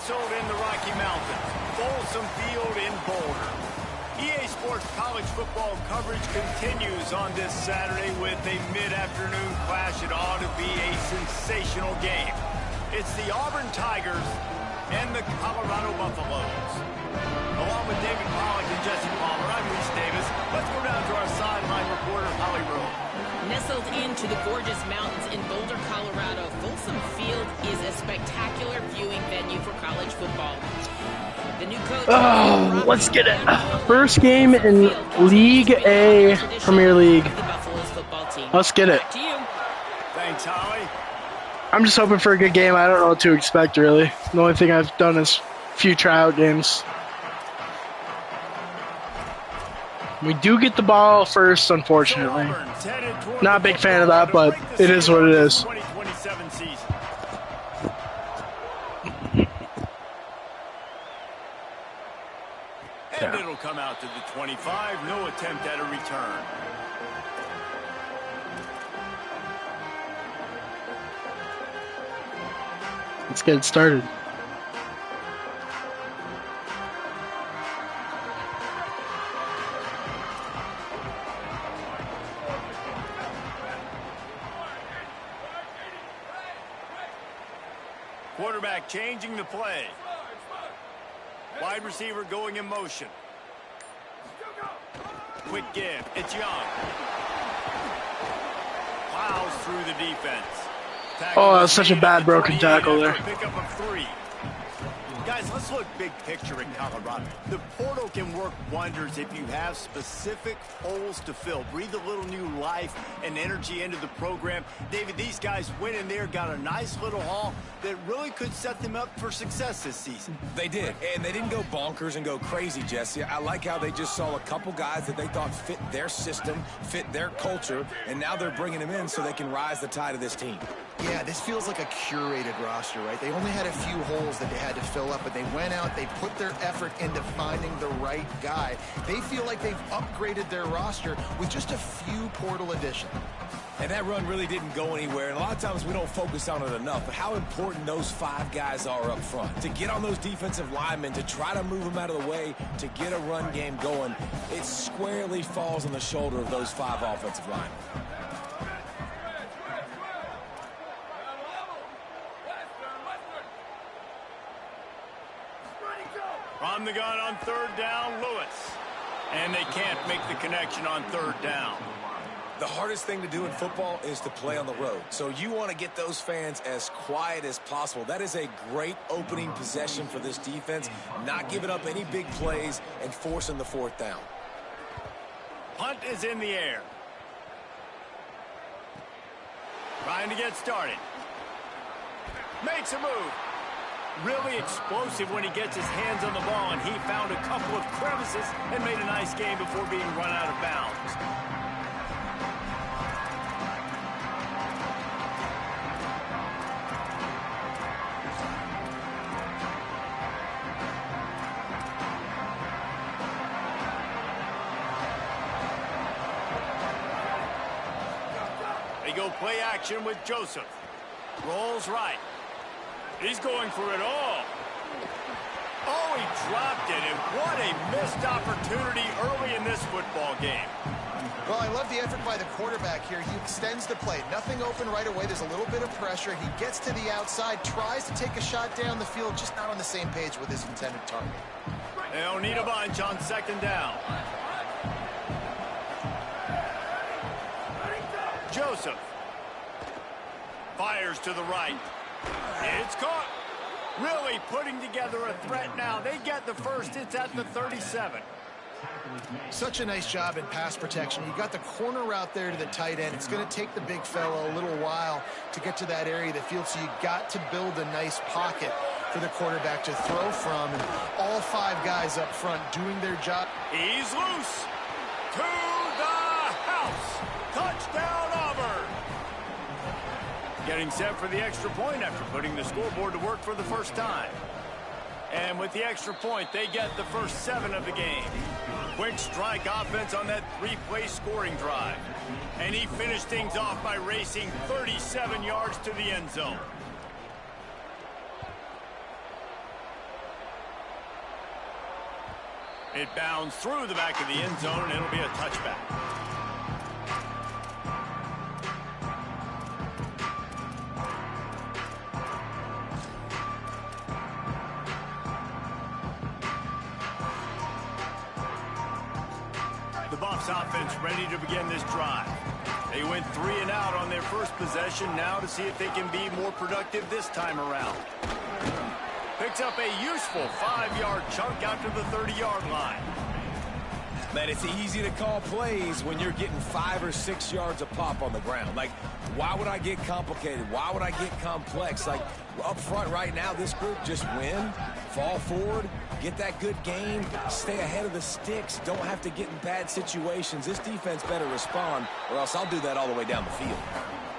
nestled in the Rocky Mountains, Folsom Field in Boulder. EA Sports college football coverage continues on this Saturday with a mid-afternoon clash. It ought to be a sensational game. It's the Auburn Tigers and the Colorado Buffaloes. Along with David Pollack and Jesse Palmer, I'm Reese Davis. Let's go down to our sideline reporter, Holly Rowe. Nestled into the gorgeous mountains in Boulder, Colorado, Folsom Field is a spectacular viewing venue for college football. The new coach, let's get it. First game in League A Premier League. Let's get it. Thanks, Holly. I'm just hoping for a good game. I don't know what to expect, really. The only thing I've done is a few tryout games. We do get the ball first, unfortunately. Not a big fan of that, but it is what it is. And it'll come out to the 25. No attempt at a return. Let's get it started. Quarterback changing the play. Wide receiver going in motion. Quick give. It's Young. Plows through the defense. Oh, that was such a bad broken tackle there. Pickup of 3. Guys, let's look big picture in Colorado. The portal can work wonders if you have specific holes to fill. Breathe a little new life and energy into the program. David, these guys went in there, got a nice little haul that really could set them up for success this season. They did, and they didn't go bonkers and go crazy, Jesse. I like how they just saw a couple guys that they thought fit their system, fit their culture, and now they're bringing them in so they can rise the tide of this team. Yeah, this feels like a curated roster, right? They only had a few holes that they had to fill up, but they went out, they put their effort into finding the right guy. They feel like they've upgraded their roster with just a few portal additions. And that run really didn't go anywhere, and a lot of times we don't focus on it enough, but how important those 5 guys are up front. To get on those defensive linemen, to try to move them out of the way, to get a run game going, it squarely falls on the shoulder of those 5 offensive linemen. From the gun on 3rd down, Lewis. And they can't make the connection on 3rd down. The hardest thing to do in football is to play on the road. So you want to get those fans as quiet as possible. That is a great opening possession for this defense. Not giving up any big plays and forcing the 4th down. Punt is in the air. Trying to get started. Makes a move. Really explosive when he gets his hands on the ball, and he found a couple of crevices and made a nice game before being run out of bounds. They go play action with Joseph. Rolls right. He's going for it all. Oh, he dropped it, and what a missed opportunity early in this football game. Well, I love the effort by the quarterback here. He extends the play. Nothing open right away. There's a little bit of pressure. He gets to the outside, tries to take a shot down the field, just not on the same page with his intended target. They'll need a bunch on 2nd down. Joseph. Fires to the right. It's caught. Really putting together a threat now. They get the first. It's at the 37. Such a nice job in pass protection. You got the corner route there to the tight end. It's going to take the big fella a little while to get to that area of the field, so you got to build a nice pocket for the quarterback to throw from. And all 5 guys up front doing their job. He's loose. To the house. Touchdown, Auburn. Getting set for the extra point after putting the scoreboard to work for the first time. And with the extra point, they get the first 7 of the game. Quick strike offense on that 3-play scoring drive. And he finished things off by racing 37 yards to the end zone. It bounds through the back of the end zone, and it'll be a touchback. The Buffs offense ready to begin this drive. They went 3 and out on their first possession, now to see if they can be more productive this time around. Picks up a useful 5-yard chunk out to the 30-yard line. Man, it's easy to call plays when you're getting 5 or 6 yards a pop on the ground. Like, why would I get complicated? Why would I get complex? Like, up front right now, this group just win, fall forward, get that good game, stay ahead of the sticks, don't have to get in bad situations. This defense better respond, or else I'll do that all the way down the field.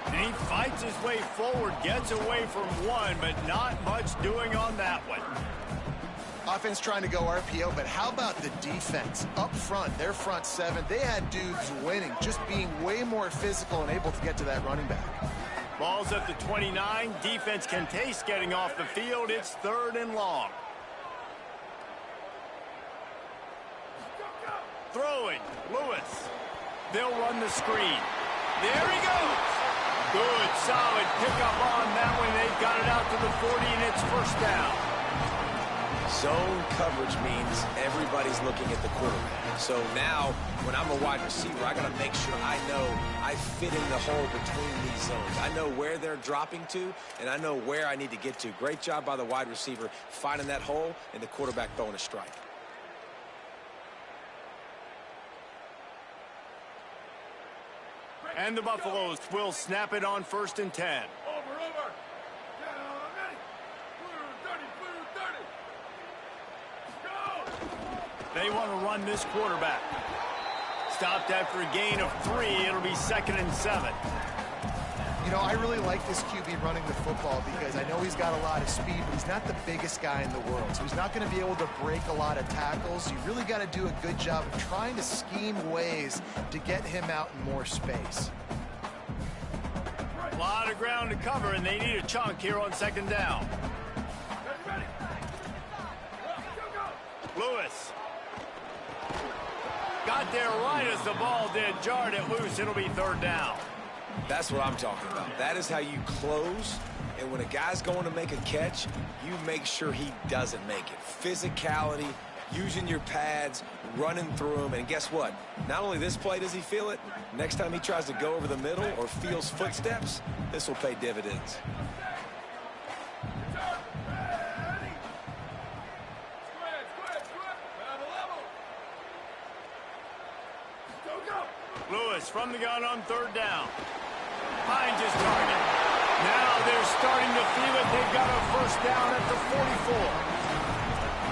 And he fights his way forward, gets away from one, but not much doing on that one. Offense trying to go RPO, but how about the defense? Up front, their front 7, they had dudes winning, just being way more physical and able to get to that running back. Ball's at the 29. Defense can taste getting off the field. It's 3rd and long. Throwing, Lewis. They'll run the screen. There he goes. Good, solid pickup on that one. They've got it out to the 40, and it's 1st down. Zone coverage means everybody's looking at the quarterback. So now, when I'm a wide receiver, I got to make sure I know I fit in the hole between these zones. I know where they're dropping to, and I know where I need to get to. Great job by the wide receiver finding that hole, and the quarterback throwing a strike. And the Buffaloes will snap it on 1st and 10. They want to run this quarterback. Stopped after a gain of 3. It'll be 2nd and 7. You know, I really like this QB running the football because I know he's got a lot of speed, but he's not the biggest guy in the world. So he's not going to be able to break a lot of tackles. You really got to do a good job of trying to scheme ways to get him out in more space. A lot of ground to cover, and they need a chunk here on 2nd down. Lewis. Got there right as the ball did. Jarred it loose. It'll be 3rd down. That's what I'm talking about. That is how you close. And when a guy's going to make a catch, you make sure he doesn't make it. Physicality, using your pads, running through them. And guess what? Not only this play does he feel it, next time he tries to go over the middle or feels footsteps, this will pay dividends. Lewis from the gun on 3rd down. Finds his target. Now they're starting to feel it. They've got a 1st down at the 44.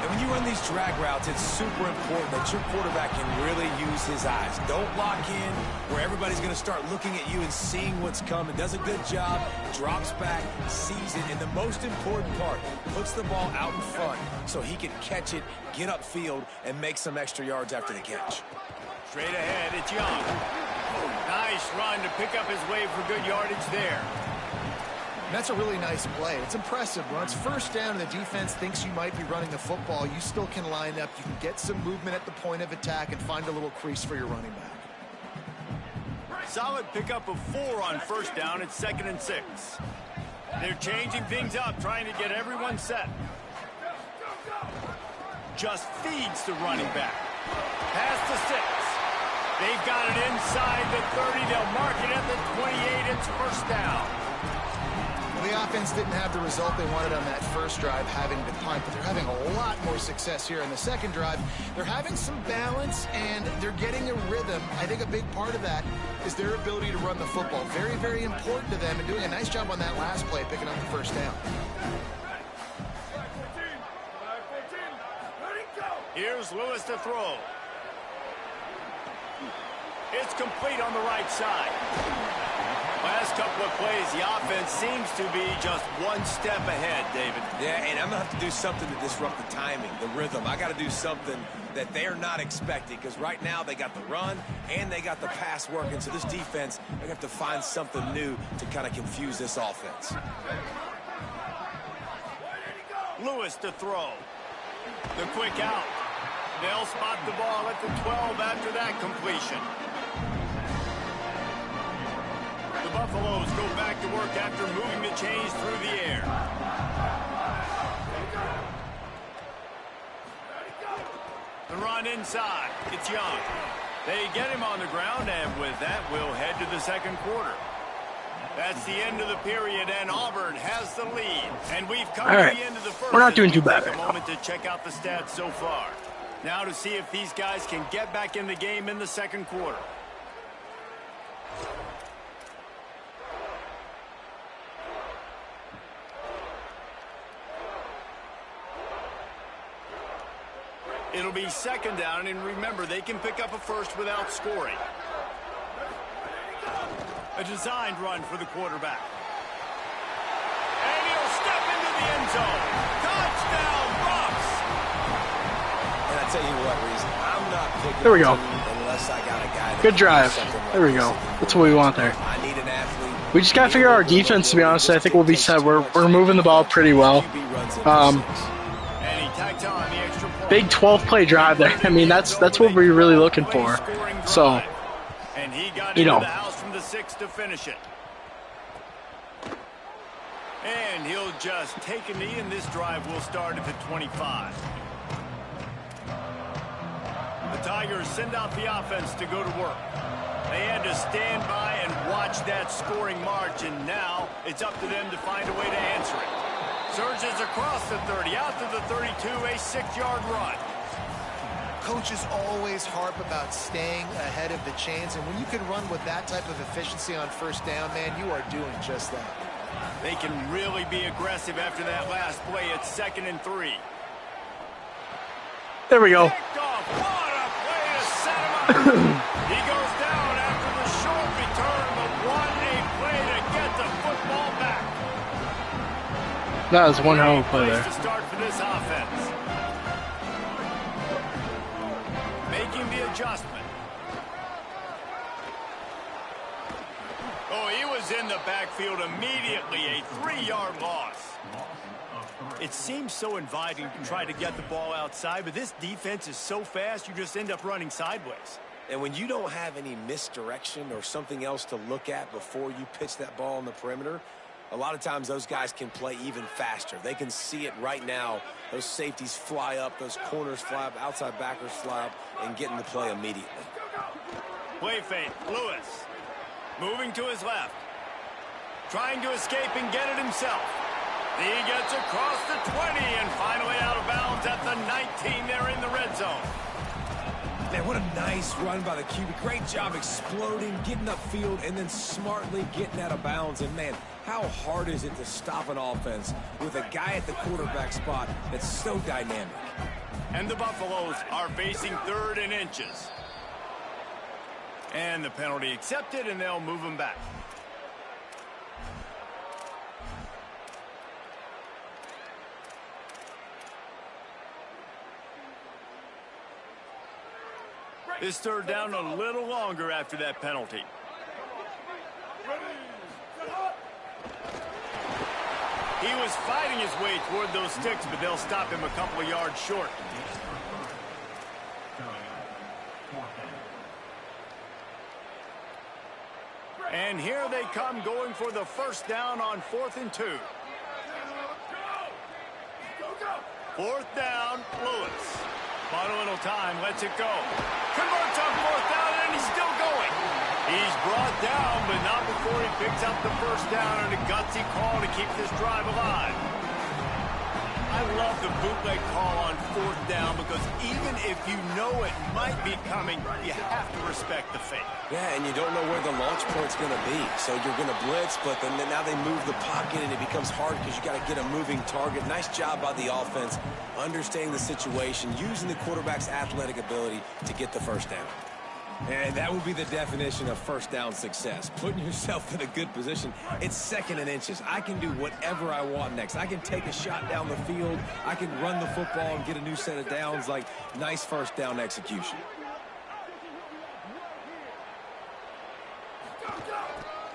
And when you run these drag routes, it's super important that your quarterback can really use his eyes. Don't lock in where everybody's going to start looking at you and seeing what's coming. Does a good job, drops back, sees it, and the most important part, puts the ball out in front so he can catch it, get upfield, and make some extra yards after the catch. Straight ahead, it's Young. Nice run to pick up his way for good yardage there. And that's a really nice play. It's impressive. When it's 1st down and the defense thinks you might be running the football, you still can line up. You can get some movement at the point of attack and find a little crease for your running back. Solid pickup of 4 on 1st down. It's 2nd and 6. They're changing things up, trying to get everyone set. Just feeds the running back. Pass to 6. They've got it inside the 30. They'll mark it at the 28. It's 1st down. The offense didn't have the result they wanted on that first drive, having the punt, but they're having a lot more success here in the second drive. They're having some balance, and they're getting a rhythm. I think a big part of that is their ability to run the football. Very, very important to them, and doing a nice job on that last play, picking up the 1st down. Here's Lewis to throw. It's complete on the right side. Last couple of plays, the offense seems to be just one step ahead, David. Yeah, and I'm going to have to do something to disrupt the timing, the rhythm. I got to do something that they're not expecting, because right now they got the run and they got the pass working. So this defense, they're going to have to find something new to kind of confuse this offense. Lewis to throw. The quick out. They'll spot the ball at the 12 after that completion. The Buffaloes go back to work after moving the chains through the air. The run inside. It's Young. They get him on the ground, and with that, we'll head to the second quarter. That's the end of the period, and Auburn has the lead. And we've come to the end of the first. We're not doing too bad. Take a moment to check out the stats so far. Now to see if these guys can get back in the game in the second quarter. It'll be second down, and remember, they can pick up a first without scoring. A designed run for the quarterback. And he'll step into the end zone. Touchdown, Bucks! And I tell you what, Reason, I'm not picking there we go. Unless I got a guy. Good drive. There we go. That's what we want there. I need an athlete. We just got to figure out our defense, to be honest. I think we'll be set. We're moving the ball pretty well. Big 12-play drive there. I mean, that's what we're really looking for. So, and he got you know. the house from the 6 to finish it. And he'll just take a knee, and this drive will start at the 25. The Tigers send out the offense to go to work. They had to stand by and watch that scoring march, and now it's up to them to find a way to answer it. Surges across the 30, out to the 32, a 6-yard run. Coaches always harp about staying ahead of the chains, and when you can run with that type of efficiency on first down, man, you are doing just that. They can really be aggressive after that last play. It's 2nd and 3. There we go. Picked off. What a play to set him up. He goes down after the short return, but what a play to get the football back. That was one hell of a play there. To start for this offense. Making the adjustment. Oh, he was in the backfield immediately. A 3-yard loss. It seems so inviting to try to get the ball outside, but this defense is so fast, you just end up running sideways. And when you don't have any misdirection or something else to look at before you pitch that ball on the perimeter, a lot of times those guys can play even faster. They can see it right now. Those safeties fly up, those corners fly up, outside backers fly up, and get in the play immediately. Play fake, Lewis. Moving to his left. Trying to escape and get it himself. He gets across the 20 and finally out of bounds at the 19. They're in the red zone. Man, what a nice run by the QB. Great job exploding, getting upfield, and then smartly getting out of bounds. And, man, how hard is it to stop an offense with a guy at the quarterback spot that's so dynamic? And the Buffaloes are facing 3rd and inches. And the penalty accepted, and they'll move him back. This 3rd down a little longer after that penalty. He was fighting his way toward those sticks, but they'll stop him a couple of yards short. And here they come going for the 1st down on 4th and 2. 4th down, Lewis. Bought a little time, lets it go. Converts on 4th down, and he's still going. He's brought down, but not before he picks up the 1st down and a gutsy call to keep this drive alive. I love the bootleg call on 4th down because even if you know it might be coming, you have to respect the fake. Yeah, and you don't know where the launch point's going to be. So you're going to blitz, but then now they move the pocket, and it becomes hard because you got to get a moving target. Nice job by the offense, understanding the situation, using the quarterback's athletic ability to get the 1st down. And that would be the definition of 1st down success. Putting yourself in a good position. It's 2nd and inches. I can do whatever I want next. I can take a shot down the field. I can run the football and get a new set of downs. Like, nice 1st down execution.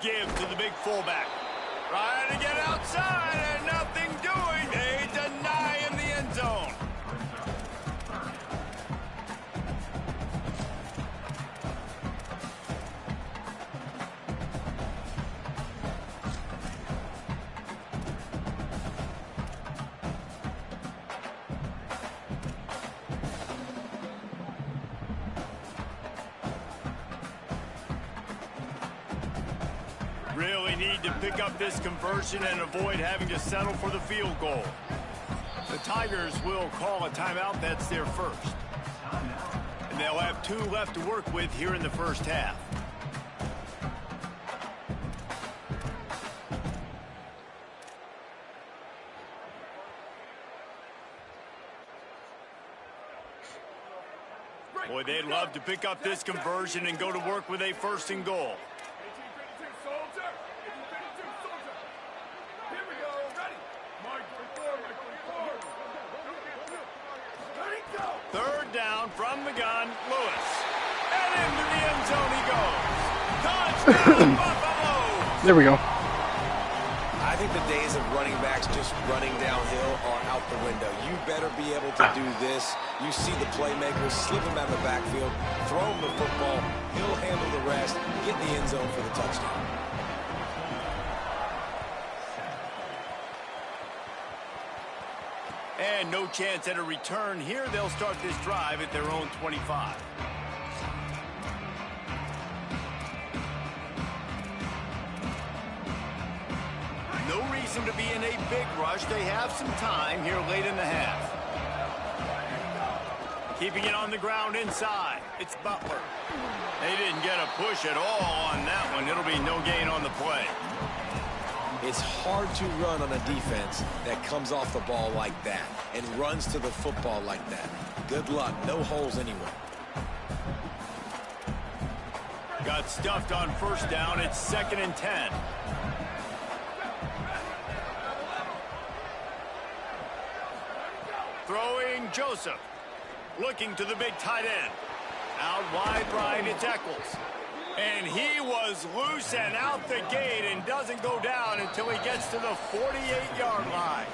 Give to the big fullback. Trying to get outside and nothing doing. They deny him the end zone. Really need to pick up this conversion and avoid having to settle for the field goal. The Tigers will call a timeout. That's their first. And they'll have 2 left to work with here in the first half. Boy, they'd love to pick up this conversion and go to work with a first and goal. Third down from the gun, Lewis. And into the end zone he goes. Touchdown, Buffalo! There we go. I think the days of running backs just running downhill are out the window. You better be able to do this. You see the playmakers slip him out of the backfield, throw him the football, he'll handle the rest, get in the end zone for the touchdown. And no chance at a return here. They'll start this drive at their own 25. No reason to be in a big rush. They have some time here late in the half. Keeping it on the ground inside. It's Butler. They didn't get a push at all on that one. It'll be no gain on the play. It's hard to run on a defense that comes off the ball like that and runs to the football like that. Good luck. No holes anywhere. Got stuffed on first down. It's 2nd and 10. Throwing Joseph. Looking to the big tight end. Out wide right, it's Eccles. And he was loose and out the gate and doesn't go down until he gets to the 48-yard line.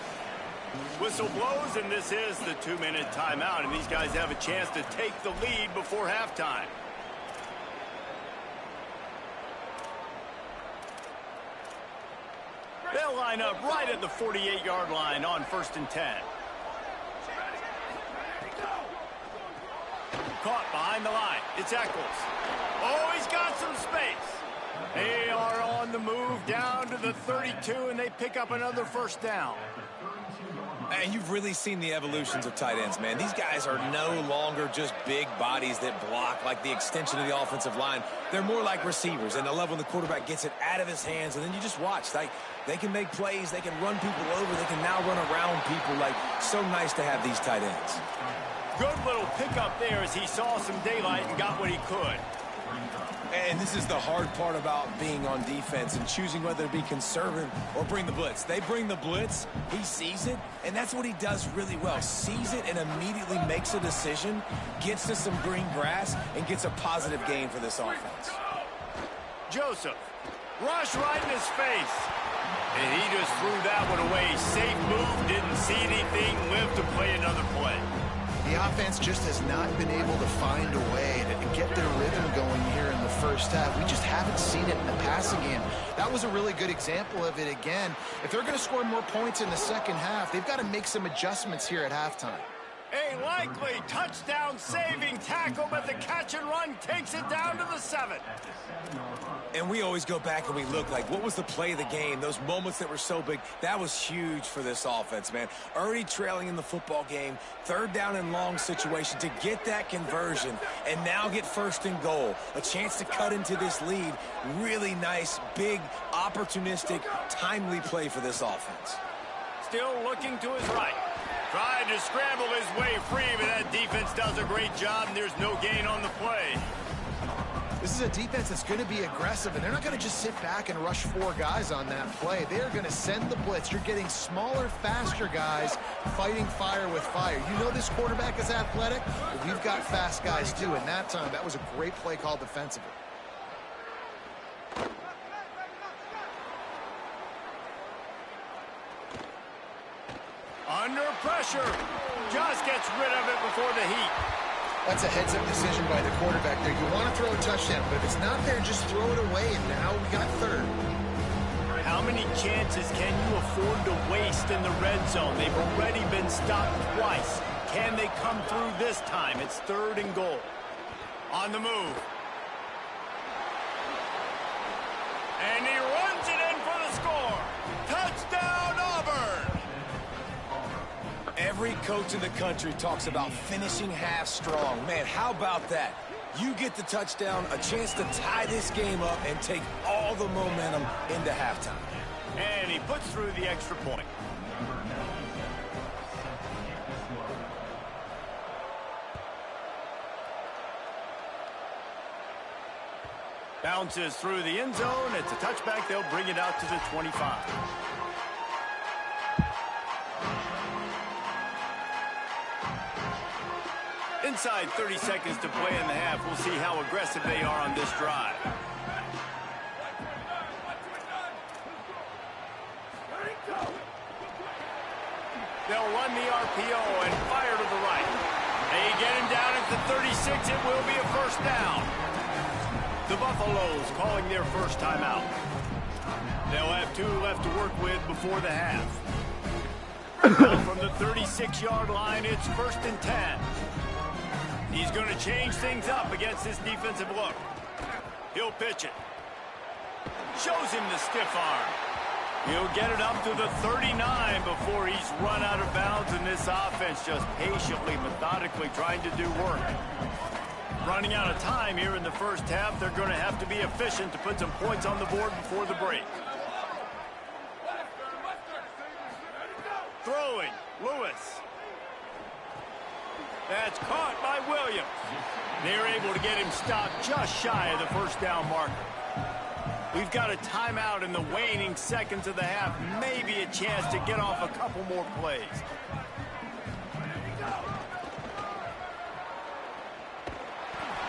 Whistle blows, and this is the 2-minute timeout, and these guys have a chance to take the lead before halftime. They'll line up right at the 48-yard line on 1st and 10. Caught behind the line. It's Eccles. Oh, he's got some space. They are on the move down to the 32, and they pick up another first down. And you've really seen the evolutions of tight ends, man. These guys are no longer just big bodies that block like the extension of the offensive line. They're more like receivers, and I love when the quarterback gets it out of his hands, and then you just watch. They can make plays. They can run people over. They can now run around people. Like, so nice to have these tight ends. Good little pickup there as he saw some daylight and got what he could. And this is the hard part about being on defense and choosing whether to be conservative or bring the blitz. They bring the blitz, he sees it, and that's what he does really well. Sees it and immediately makes a decision, gets to some green grass, and gets a positive gain for this offense. Joseph, rush right in his face. And he just threw that one away. Safe move, didn't see anything, lived to play another play. The offense just has not been able to find a way to get their rhythm going here in the first half. We just haven't seen it in the passing game. That was a really good example of it again. If they're going to score more points in the second half, they've got to make some adjustments here at halftime. A likely touchdown-saving tackle, but the catch and run takes it down to the 7. And we always go back and we look like, what was the play of the game? Those moments that were so big, that was huge for this offense, man. Already trailing in the football game, 3rd down and long situation to get that conversion and now get 1st and goal. A chance to cut into this lead. Really nice, big, opportunistic, timely play for this offense. Still looking to his right. Tried to scramble his way free, but that defense does a great job, and there's no gain on the play. This is a defense that's going to be aggressive, and they're not going to just sit back and rush 4 guys on that play. They're going to send the blitz. You're getting smaller, faster guys fighting fire with fire. You know this quarterback is athletic, but we've got fast guys too, and that time, that was a great play call defensively. Under pressure. Just gets rid of it before the heat. That's a heads-up decision by the quarterback there. You want to throw a touchdown, but if it's not there, just throw it away, and now we got 3rd. How many chances can you afford to waste in the red zone? They've already been stopped twice. Can they come through this time? It's 3rd and goal. On the move. And he runs Every coach in the country talks about finishing half strong. Man, how about that? You get the touchdown, a chance to tie this game up and take all the momentum into halftime. And he puts through the extra point. Bounces through the end zone. It's a touchback. They'll bring it out to the 25. Inside 30 seconds to play in the half. We'll see how aggressive they are on this drive. They'll run the RPO and fire to the right. They get him down at the 36. It will be a first down. The Buffaloes calling their first timeout. They'll have 2 left to work with before the half. Now from the 36-yard line, it's 1st and 10. He's going to change things up against this defensive look. He'll pitch it. Shows him the stiff arm. He'll get it up to the 39 before he's run out of bounds, and this offense just patiently, methodically trying to do work. Running out of time here in the first half. They're going to have to be efficient to put some points on the board before the break. Throwing, Lewis. That's caught by Williams. They're able to get him stopped just shy of the first down marker. We've got a timeout in the waning seconds of the half. Maybe a chance to get off a couple more plays.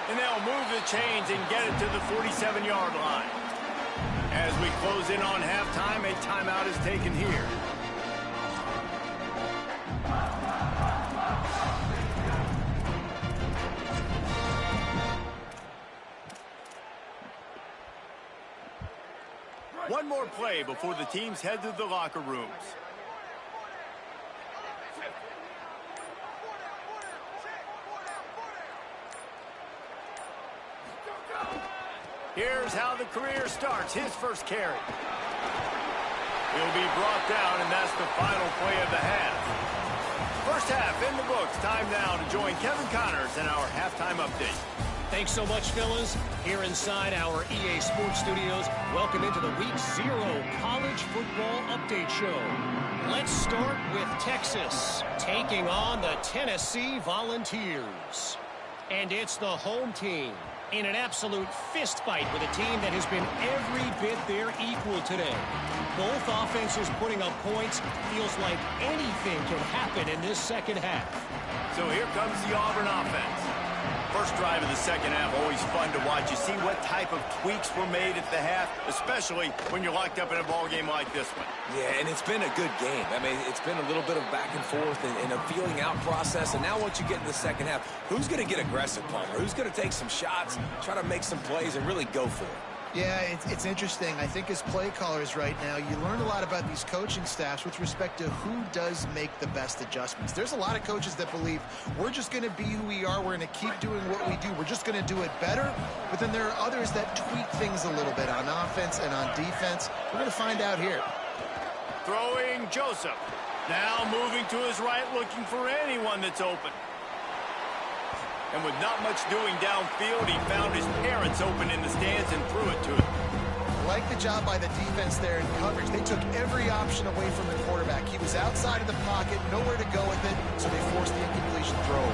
And they'll move the chains and get it to the 47-yard line. As we close in on halftime, a timeout is taken here. One more play before the teams head to the locker rooms. Here's how the career starts. His first carry. He'll be brought down, and that's the final play of the half. First half in the books. Time now to join Kevin Connors in our halftime update. Thanks so much, fellas. Here inside our EA Sports Studios, welcome into the Week 0 College Football Update Show. Let's start with Texas, taking on the Tennessee Volunteers. And it's the home team in an absolute fist fight with a team that has been every bit their equal today. Both offenses putting up points. Feels like anything can happen in this second half. So here comes the Auburn offense. First drive of the second half, always fun to watch. You see what type of tweaks were made at the half, especially when you're locked up in a ball game like this one. Yeah, and it's been a good game. I mean, it's been a little bit of back and forth and a feeling out process. And now once you get in the second half, who's going to get aggressive, Palmer? Who's going to take some shots, try to make some plays, and really go for it? Yeah, it's interesting. I think as play callers right now, you learn a lot about these coaching staffs with respect to who does make the best adjustments. There's a lot of coaches that believe we're just going to be who we are. We're going to keep doing what we do. We're just going to do it better. But then there are others that tweak things a little bit on offense and on defense. We're going to find out here. Throwing Joseph. Now moving to his right, looking for anyone that's open. And with not much doing downfield, he found his parents open in the stands and threw it to him. I like the job by the defense there in coverage. They took every option away from the quarterback. He was outside of the pocket, nowhere to go with it, so they forced the incompletion throw.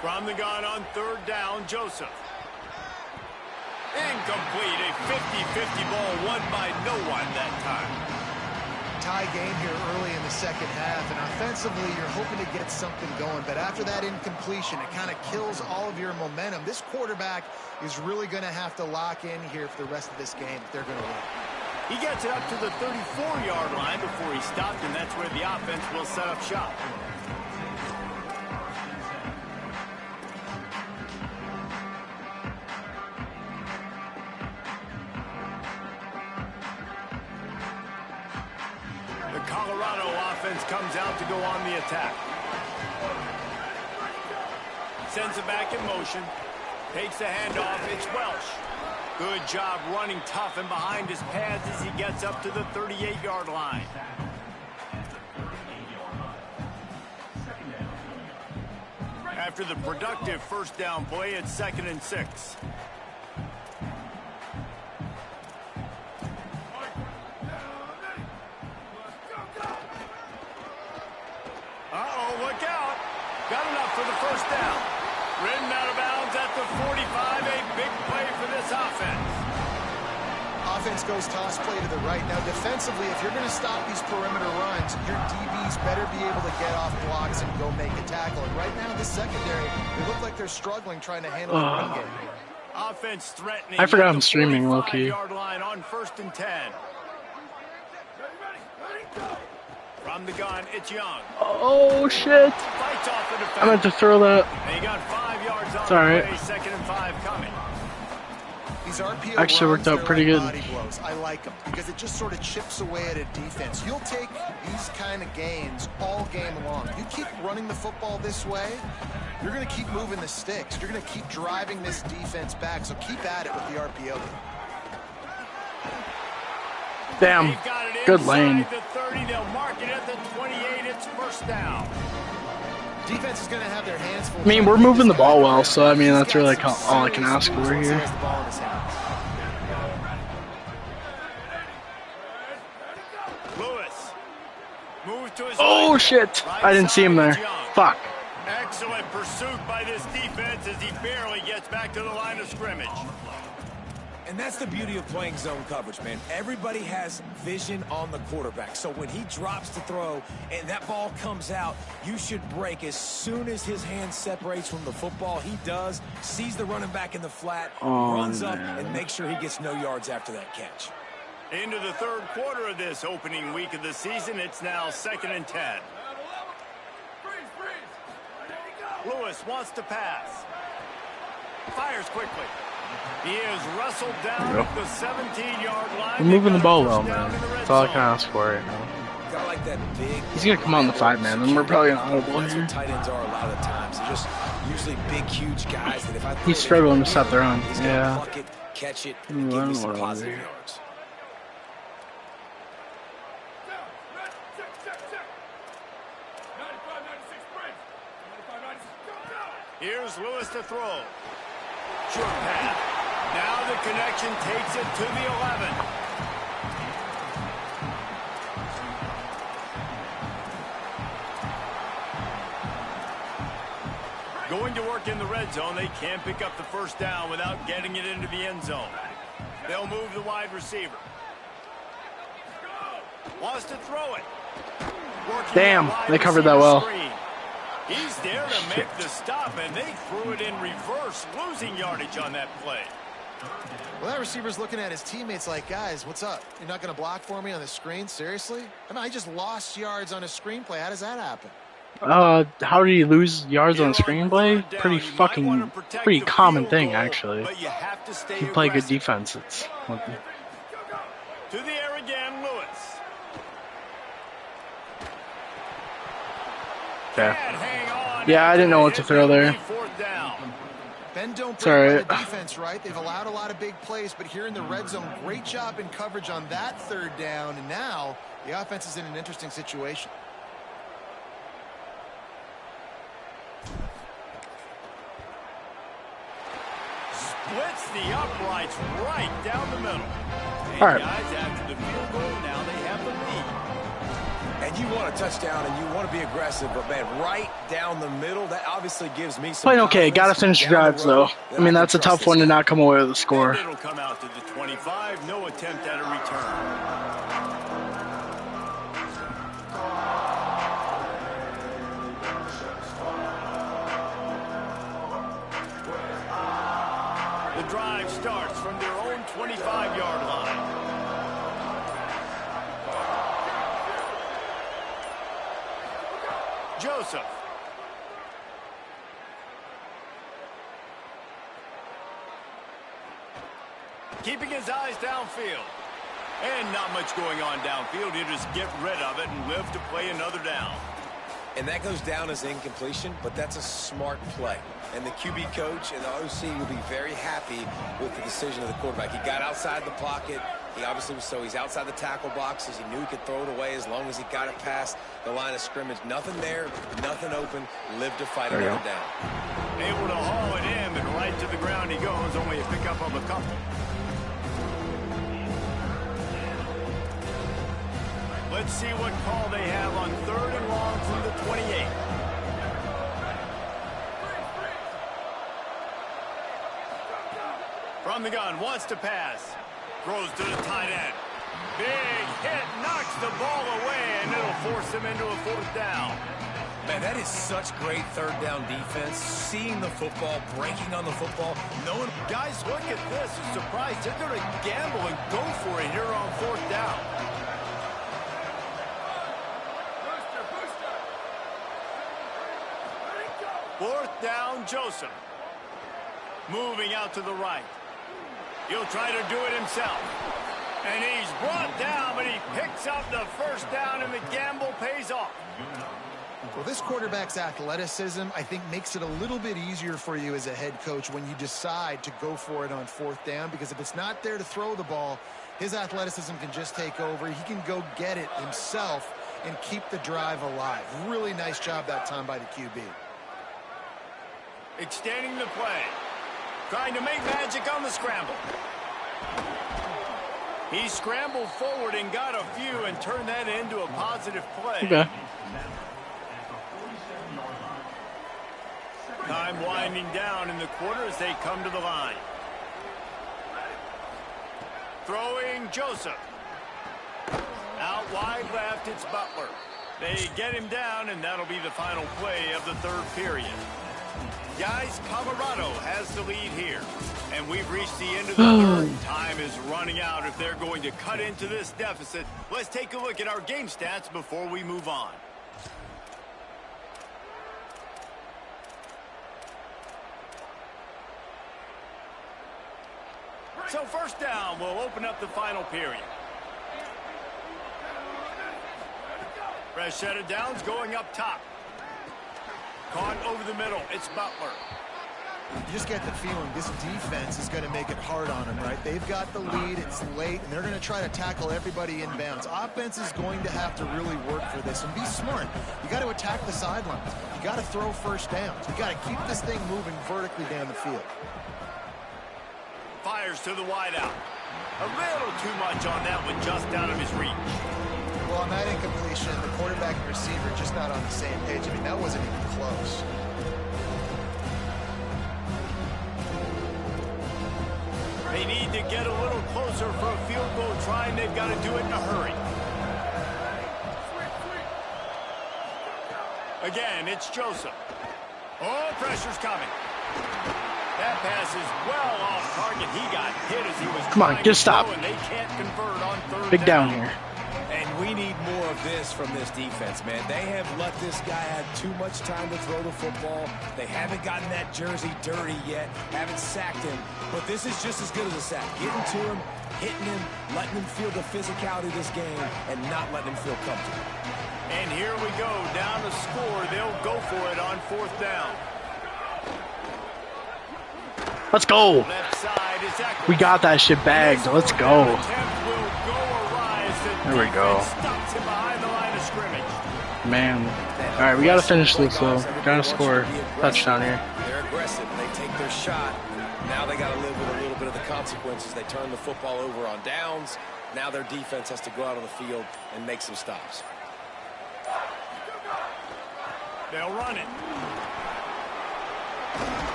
From the gun on third down, Joseph. Incomplete, a 50-50 ball won by no one that time. Tie game here early in the second half, and offensively you're hoping to get something going, but after that incompletion, it kind of kills all of your momentum. This quarterback is really going to have to lock in here for the rest of this game if they're going to win. He gets it up to the 34-yard line before he stopped, and that's where the offense will set up shop. Colorado offense comes out to go on the attack. Sends it back in motion. Takes the handoff. It's Welsh. Good job running tough and behind his pads as he gets up to the 38-yard line. After the productive first down play, it's 2nd and 6. Uh-oh, look out. Got enough for the first down. Ridden out of bounds at the 45, a big play for this offense. Offense goes toss play to the right. Now, defensively, if you're going to stop these perimeter runs, your DBs better be able to get off blocks and go make a tackle. And right now, the secondary, they look like they're struggling trying to handle the run game. Offense threatening. I forgot I'm streaming, low-key. Line on 1st and 10. From the gun, it's Young. Oh, shit. Fights off the defense. I meant to throw that. And he got 5 yards on it's all right. the way. 2nd and 5 coming. These RPO actually worked out pretty good. Body blows. I like them because it just sort of chips away at a defense. You'll take these kind of gains all game long. You keep running the football this way, you're going to keep moving the sticks. You're going to keep driving this defense back. So keep at it with the RPO. Damn. Good lane. The 30, they'll mark it at the 28. It's first down. Defense is going to have their hands full. I mean, we're moving the ball well, so I mean that's really all I can ask for here. Lewis moves to his Oh shit! I didn't see him there. Fuck. Excellent pursuit by this defense as he barely gets back to the line of scrimmage. And that's the beauty of playing zone coverage, man. Everybody has vision on the quarterback. So when he drops to throw and that ball comes out, you should break as soon as his hand separates from the football. He does, sees the running back in the flat, runs up, and makes sure he gets no yards after that catch. Into the 3rd quarter of this opening week of the season, it's now 2nd and 10. Lewis wants to pass. Fires quickly. He is wrestled down at the 17-yard line. We're moving the ball well, man. That's all I can ask for right now. Like that big, he's going to come on the 5-man, and we're probably going to audible here. Tight ends are a lot of the times. They're just usually big, huge guys that if I he's struggling to set their own. He's yeah. Pluck it, catch it, and give me some positive yards. Here's Lewis to throw. Short pass. Now the connection takes it to the 11. Going to work in the red zone. They can't pick up the first down without getting it into the end zone. They'll move the wide receiver. Wants to throw it. Damn, they covered that well. Screen. He's there to make the stop, and they threw it in reverse, losing yardage on that play. Well, that receiver's looking at his teammates like, guys, what's up? You're not going to block for me on the screen? Seriously? I mean, I just lost yards on a screenplay. How does that happen? How did he lose yards on a screenplay? Pretty common thing, actually. If you play good defense, it's... To the air again, Lewis. Yeah, I didn't know what to throw there. Ben don't play the defense right. They've allowed a lot of big plays, but here in the red zone, great job in coverage on that 3rd down, and now the offense is in an interesting situation. Splits the uprights right down the middle. All right. Guys, after the field goal, now they have the lead. And you want a touchdown and you want to be aggressive, but man, right down the middle, that obviously gives me some playing okay. Got to finish drives, though. I mean, that's a tough one to not come away with a score. It'll come out to the 25. No attempt at a return. The drive starts from their own 25-yard line. Joseph. Keeping his eyes downfield. And not much going on downfield. He'll just get rid of it and live to play another down. And that goes down as incompletion, but that's a smart play. And the QB coach and the OC will be very happy with the decision of the quarterback. He got outside the pocket. He obviously was, so he's outside the tackle boxes. He knew he could throw it away as long as he got it past the line of scrimmage. Nothing there, nothing open. Live to fight another down. Able to haul it in, and right to the ground he goes. Only a pickup of a couple. Let's see what call they have on 3rd and long from the 28. From the gun, wants to pass. Throws to the tight end. Big hit, knocks the ball away, and it'll force him into a 4th down. Man, that is such great 3rd down defense. Seeing the football, breaking on the football, knowing... Guys, look at this. I'm surprised they're going to gamble and go for it here on 4th down. Fourth down, Joseph. Moving out to the right. He'll try to do it himself. And he's brought down, but he picks up the 1st down, and the gamble pays off. Well, this quarterback's athleticism, I think, makes it a little bit easier for you as a head coach when you decide to go for it on 4th down, because if it's not there to throw the ball, his athleticism can just take over. He can go get it himself and keep the drive alive. Really nice job that time by the QB. Extending the play. Trying to make magic on the scramble. He scrambled forward and got a few and turned that into a positive play. Okay. Time winding down in the quarter as they come to the line. Throwing Joseph. Out wide left, it's Butler. They get him down, and that'll be the final play of the 3rd period. Guys, Colorado has the lead here. And we've reached the end of the 3rd. Time is running out if they're going to cut into this deficit. Let's take a look at our game stats before we move on. So 1st down will open up the final period. Fresh set of downs going up top. Caught over the middle. It's Butler. You just get the feeling this defense is going to make it hard on them, right? They've got the lead. It's late, and they're going to try to tackle everybody inbounds. Offense is going to have to really work for this and be smart. You got to attack the sidelines. You got to throw 1st downs. You got to keep this thing moving vertically down the field. Fires to the wideout. A little too much on that one, just out of his reach. Well, on that incompletion, the quarterback and receiver just not on the same page. I mean, that wasn't even close. They need to get a little closer for a field goal try, and they've got to do it in a hurry. Again, it's Joseph. Oh, pressure's coming. That pass is well off target. He got hit as he was Come on, just stop. And they can't convert on 3rd Big down here. And we need more of this from this defense, man. They have let this guy have too much time to throw the football. They haven't gotten that jersey dirty yet, haven't sacked him. But this is just as good as a sack. Getting to him, hitting him, letting him feel the physicality of this game, and not letting him feel comfortable. And here we go, down to score. They'll go for it on 4th down. Let's go. Left side is Eckler. We got that shit bagged. Let's go. There we go. Man. Alright, we gotta finish this though. Gotta score a touchdown here. They're aggressive. They take their shot. Now they gotta live with a little bit of the consequences. They turn the football over on downs. Now their defense has to go out on the field and make some stops. They'll run it.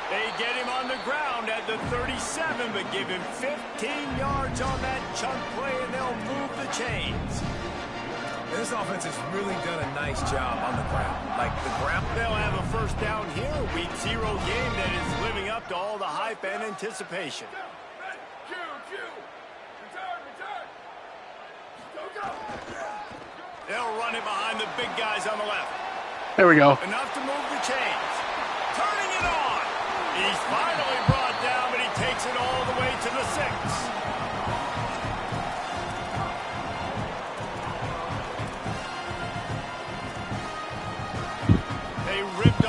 They get him on the ground at the 37, but give him 15 yards on that chunk play, and they'll move the chains. This offense has really done a nice job on the ground. Like the ground. They'll have a 1st down here. A Week 0 game that is living up to all the hype and anticipation. They'll run it behind the big guys on the left. There we go. Enough to move the chains. Turning it on. He's finally brought down, but he takes it all the way to the 6.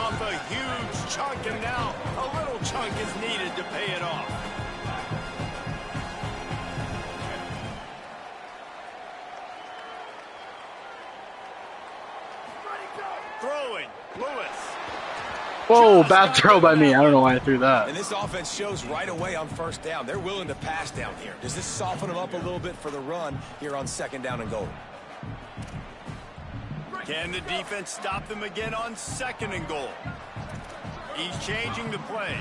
off a huge chunk, and now a little chunk is needed to pay it off. Throwing, Lewis. Whoa, bad throw by me. I don't know why I threw that. And this offense shows right away on first down. They're willing to pass down here. Does this soften them up a little bit for the run here on 2nd down and goal? Can the defense stop them again on 2nd and goal? He's changing the play.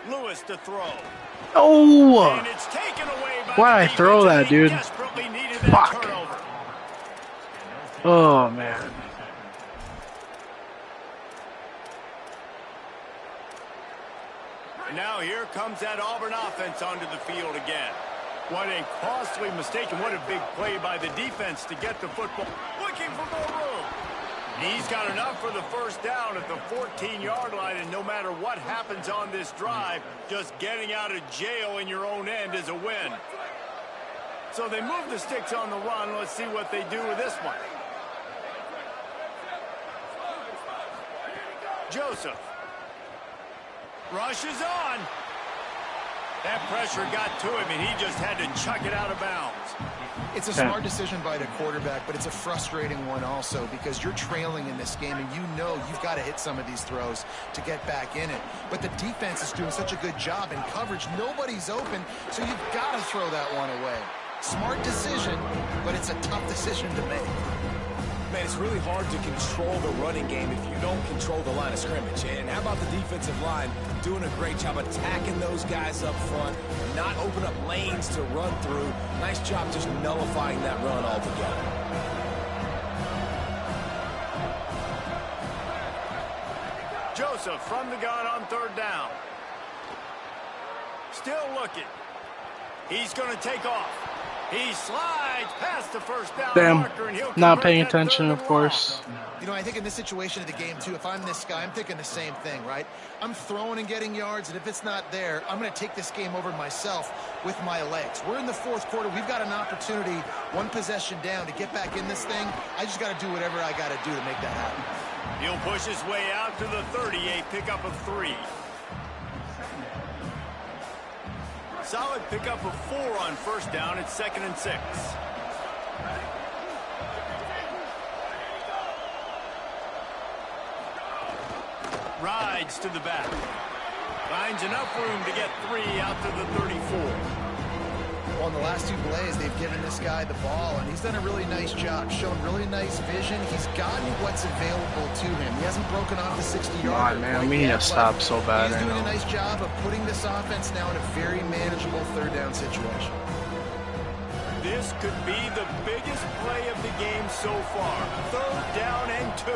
Lewis to throw. Oh! And it's taken away by Why'd I throw that, dude? Desperately needed that Fuck. turnover. Oh, man. Now here comes that Auburn offense onto the field again. What a costly mistake, and what a big play by the defense to get the football. Looking for more room. He's got enough for the first down at the 14-yard line, and no matter what happens on this drive, just getting out of jail in your own end is a win. So they move the sticks on the run. Let's see what they do with this one. Joseph. Rushes on. That pressure got to him, and he just had to chuck it out of bounds. It's a smart decision by the quarterback, but it's a frustrating one also because you're trailing in this game, and you know you've got to hit some of these throws to get back in it. But the defense is doing such a good job in coverage. Nobody's open, so you've got to throw that one away. Smart decision, but it's a tough decision to make. Man, it's really hard to control the running game if you don't control the line of scrimmage. And how about the defensive line doing a great job attacking those guys up front, not open up lanes to run through. Nice job just nullifying that run altogether. Joseph from the gun on 3rd down. Still looking. He's going to take off. He slides past the first down marker, and he'll not paying attention, of course. You know, I think in this situation of the game, too, if I'm this guy, I'm thinking the same thing, right? I'm throwing and getting yards, and if it's not there, I'm going to take this game over myself with my legs. We're in the 4th quarter. We've got an opportunity, 1 possession down, to get back in this thing. I just got to do whatever I got to do to make that happen. He'll push his way out to the 38, pickup of 3. Solid pickup of 4 on 1st down at 2nd and 6. Rides to the back. Finds enough room to get 3 out to the 34. Well, in the last 2 plays, they've given this guy the ball, and he's done a really nice job, shown really nice vision. He's gotten what's available to him. He hasn't broken off the 60-yard. Man, we need to stop so bad. He's doing a nice job of putting this offense now in a very manageable 3rd down situation. This could be the biggest play of the game so far. 3rd down and 2.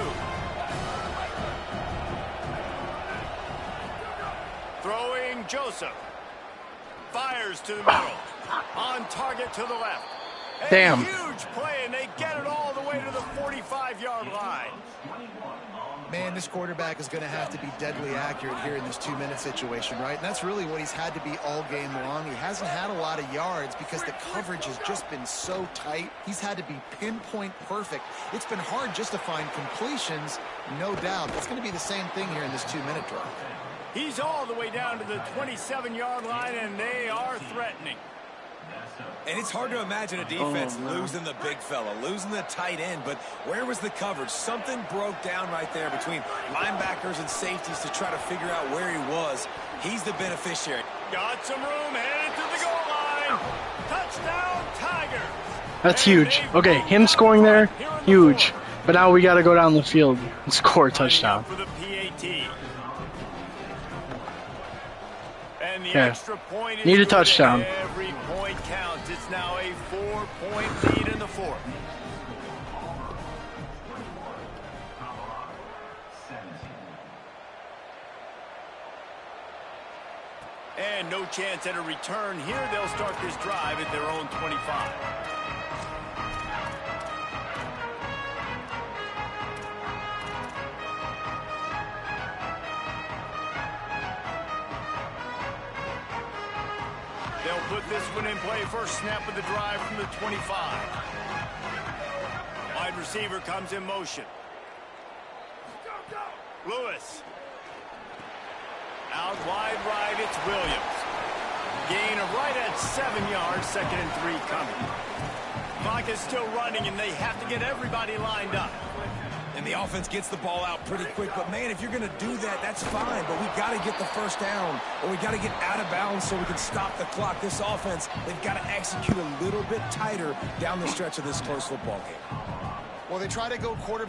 Throwing Joseph. Fires to the middle. On target to the left. Damn. A huge play, and they get it all the way to the 45-yard line. Man, this quarterback is going to have to be deadly accurate here in this 2-minute situation, right? And that's really what he's had to be all game long. He hasn't had a lot of yards because the coverage has just been so tight. He's had to be pinpoint perfect. It's been hard just to find completions, no doubt. It's going to be the same thing here in this 2-minute drive. He's all the way down to the 27-yard line, and they are threatening. And it's hard to imagine a defense losing the big fella, losing the tight end, but where was the coverage? Something broke down right there between linebackers and safeties to try to figure out where he was. He's the beneficiary. Got some room, headed to the goal line. Touchdown, Tiger. That's huge. Okay, him scoring there, huge. But now we got to go down the field and score a touchdown. For the PAT. And the Okay. extra point is Need a good. touchdown. Every point counts. It's now a 4-point lead in the 4th. And no chance at a return here. They'll start this drive at their own 25. They'll put this one in play. First snap of the drive from the 25. Wide wide receiver comes in motion. Lewis. Out wide right, it's Williams. Gain of right at 7 yards, 2nd and 3 coming. Clock is still running, and they have to get everybody lined up. And the offense gets the ball out pretty quick. But, man, if you're going to do that, that's fine. But we got to get the first down, or we got to get out of bounds so we can stop the clock. This offense, they've got to execute a little bit tighter down the stretch of this close football game. Well, they try to go quarterback.